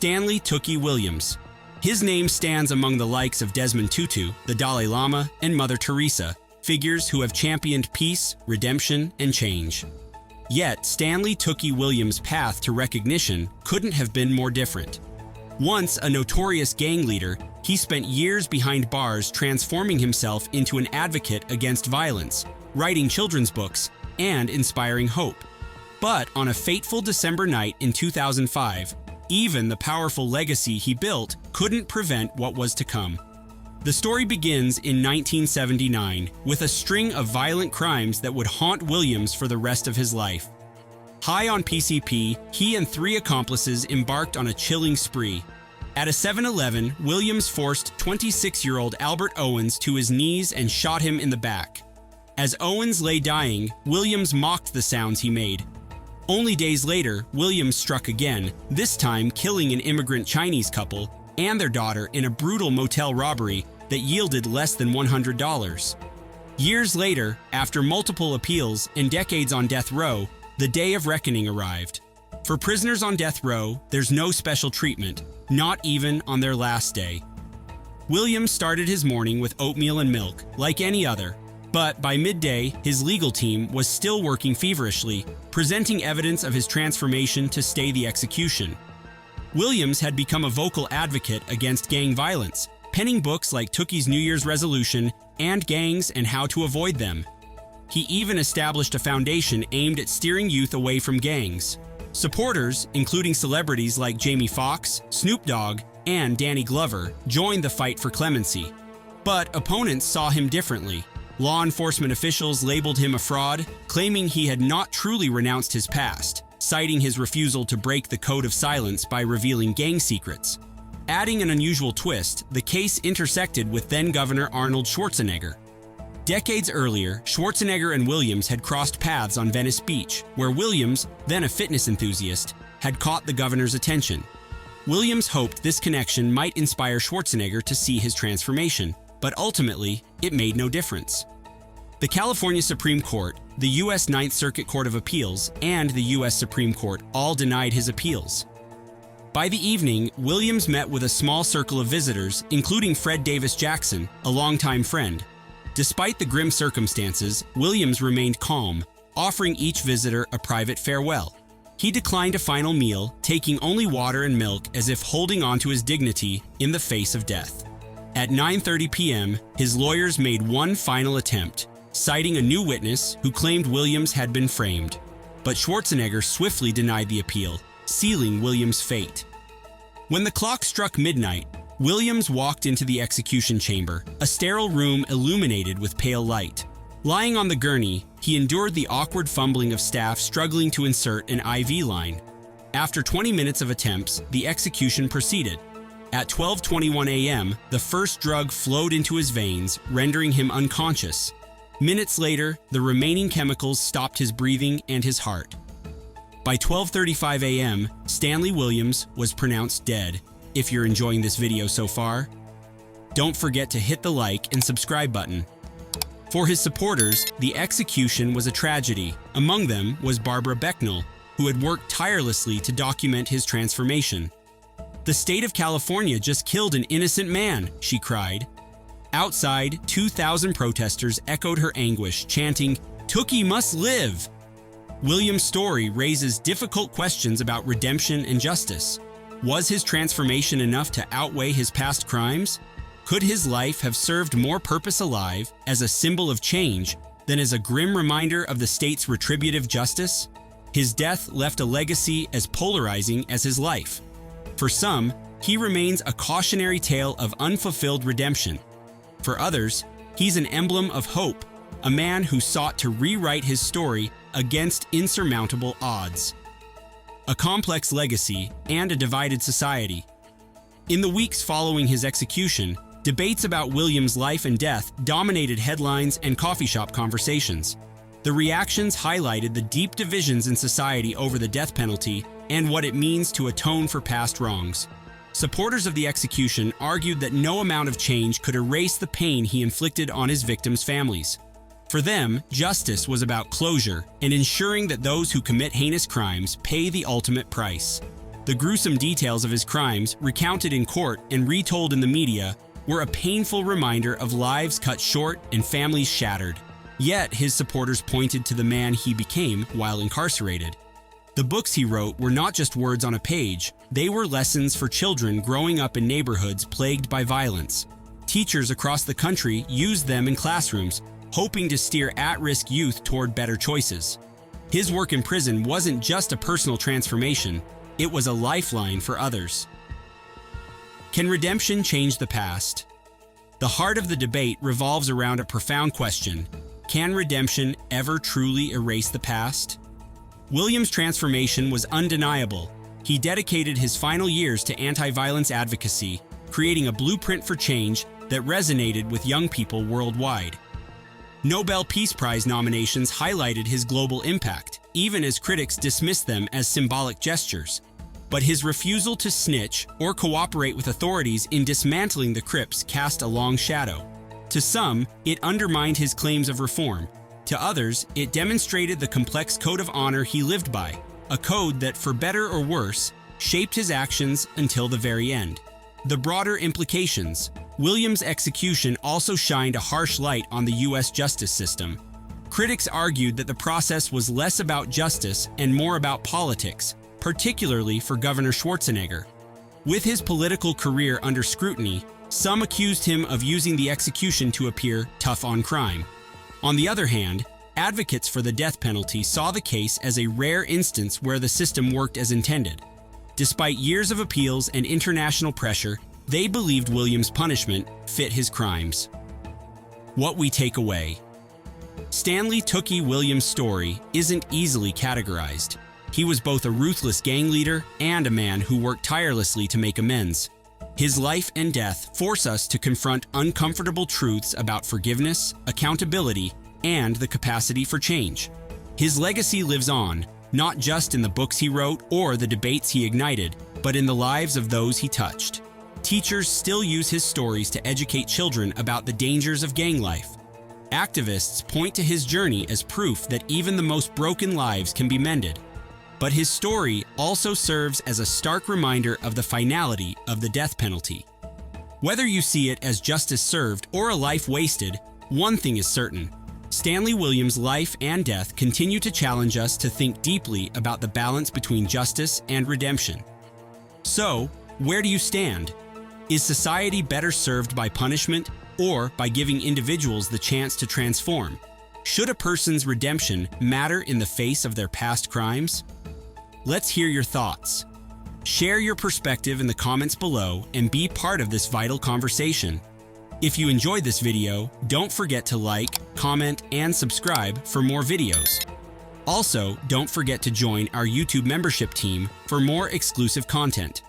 Stanley "TOOKI" Williams. His name stands among the likes of Desmond Tutu, the Dalai Lama, and Mother Teresa, figures who have championed peace, redemption, and change. Yet, Stanley "TOOKI" Williams' path to recognition couldn't have been more different. Once a notorious gang leader, he spent years behind bars transforming himself into an advocate against violence, writing children's books, and inspiring hope. But on a fateful December night in 2005, even the powerful legacy he built couldn't prevent what was to come. The story begins in 1979 with a string of violent crimes that would haunt Williams for the rest of his life. High on PCP, he and 3 accomplices embarked on a chilling spree. At a 7-Eleven, Williams forced 26-year-old Albert Owens to his knees and shot him in the back. As Owens lay dying, Williams mocked the sounds he made. Only days later, Williams struck again, this time killing an immigrant Chinese couple and their daughter in a brutal motel robbery that yielded less than $100. Years later, after multiple appeals and decades on death row, the day of reckoning arrived. For prisoners on death row, there's no special treatment, not even on their last day. Williams started his morning with oatmeal and milk, like any other, but by midday, his legal team was still working feverishly, presenting evidence of his transformation to stay the execution. Williams had become a vocal advocate against gang violence, penning books like "TOOKI's New Year's Resolution" and "Gangs and How to Avoid Them." He even established a foundation aimed at steering youth away from gangs. Supporters, including celebrities like Jamie Foxx, Snoop Dogg, and Danny Glover, joined the fight for clemency. But opponents saw him differently. Law enforcement officials labeled him a fraud, claiming he had not truly renounced his past, citing his refusal to break the code of silence by revealing gang secrets. Adding an unusual twist, the case intersected with then-Governor Arnold Schwarzenegger. Decades earlier, Schwarzenegger and Williams had crossed paths on Venice Beach, where Williams, then a fitness enthusiast, had caught the governor's attention. Williams hoped this connection might inspire Schwarzenegger to see his transformation, but ultimately, it made no difference. The California Supreme Court, the U.S. Ninth Circuit Court of Appeals, and the U.S. Supreme Court all denied his appeals. By the evening, Williams met with a small circle of visitors, including Fred Davis Jackson, a longtime friend. Despite the grim circumstances, Williams remained calm, offering each visitor a private farewell. He declined a final meal, taking only water and milk as if holding on to his dignity in the face of death. At 9:30 p.m., his lawyers made one final attempt, citing a new witness who claimed Williams had been framed. But Schwarzenegger swiftly denied the appeal, sealing Williams' fate. When the clock struck midnight, Williams walked into the execution chamber, a sterile room illuminated with pale light. Lying on the gurney, he endured the awkward fumbling of staff struggling to insert an IV line. After 20 minutes of attempts, the execution proceeded. At 12:21 a.m., the first drug flowed into his veins, rendering him unconscious. Minutes later, the remaining chemicals stopped his breathing and his heart. By 12:35 a.m., Stanley Williams was pronounced dead. If you're enjoying this video so far, don't forget to hit the like and subscribe button. For his supporters, the execution was a tragedy. Among them was Barbara Becknell, who had worked tirelessly to document his transformation. "The state of California just killed an innocent man," she cried. Outside, 2,000 protesters echoed her anguish, chanting, "TOOKI must live!" Williams' story raises difficult questions about redemption and justice. Was his transformation enough to outweigh his past crimes? Could his life have served more purpose alive as a symbol of change than as a grim reminder of the state's retributive justice? His death left a legacy as polarizing as his life. For some, he remains a cautionary tale of unfulfilled redemption. For others, he's an emblem of hope, a man who sought to rewrite his story against insurmountable odds. A complex legacy and a divided society. In the weeks following his execution, debates about Williams' life and death dominated headlines and coffee shop conversations. The reactions highlighted the deep divisions in society over the death penalty and what it means to atone for past wrongs. Supporters of the execution argued that no amount of change could erase the pain he inflicted on his victims' families. For them, justice was about closure and ensuring that those who commit heinous crimes pay the ultimate price. The gruesome details of his crimes, recounted in court and retold in the media, were a painful reminder of lives cut short and families shattered. Yet his supporters pointed to the man he became while incarcerated. The books he wrote were not just words on a page, they were lessons for children growing up in neighborhoods plagued by violence. Teachers across the country used them in classrooms, hoping to steer at-risk youth toward better choices. His work in prison wasn't just a personal transformation, it was a lifeline for others. Can redemption change the past? The heart of the debate revolves around a profound question: can redemption ever truly erase the past? Williams' transformation was undeniable. He dedicated his final years to anti-violence advocacy, creating a blueprint for change that resonated with young people worldwide. Nobel Peace Prize nominations highlighted his global impact, even as critics dismissed them as symbolic gestures. But his refusal to snitch or cooperate with authorities in dismantling the Crips cast a long shadow. To some, it undermined his claims of reform. To others, it demonstrated the complex code of honor he lived by, a code that, for better or worse, shaped his actions until the very end. The broader implications: Williams' execution also shined a harsh light on the U.S. justice system. Critics argued that the process was less about justice and more about politics, particularly for Governor Schwarzenegger. With his political career under scrutiny, some accused him of using the execution to appear tough on crime. On the other hand, advocates for the death penalty saw the case as a rare instance where the system worked as intended. Despite years of appeals and international pressure, they believed Williams' punishment fit his crimes. What we take away. Stanley "TOOKI" Williams' story isn't easily categorized. He was both a ruthless gang leader and a man who worked tirelessly to make amends. His life and death force us to confront uncomfortable truths about forgiveness, accountability, and the capacity for change. His legacy lives on, not just in the books he wrote or the debates he ignited, but in the lives of those he touched. Teachers still use his stories to educate children about the dangers of gang life. Activists point to his journey as proof that even the most broken lives can be mended. But his story also serves as a stark reminder of the finality of the death penalty. Whether you see it as justice served or a life wasted, one thing is certain: Stanley Williams' life and death continue to challenge us to think deeply about the balance between justice and redemption. So, where do you stand? Is society better served by punishment or by giving individuals the chance to transform? Should a person's redemption matter in the face of their past crimes? Let's hear your thoughts. Share your perspective in the comments below and be part of this vital conversation. If you enjoyed this video, don't forget to like, comment, and subscribe for more videos. Also, don't forget to join our YouTube membership team for more exclusive content.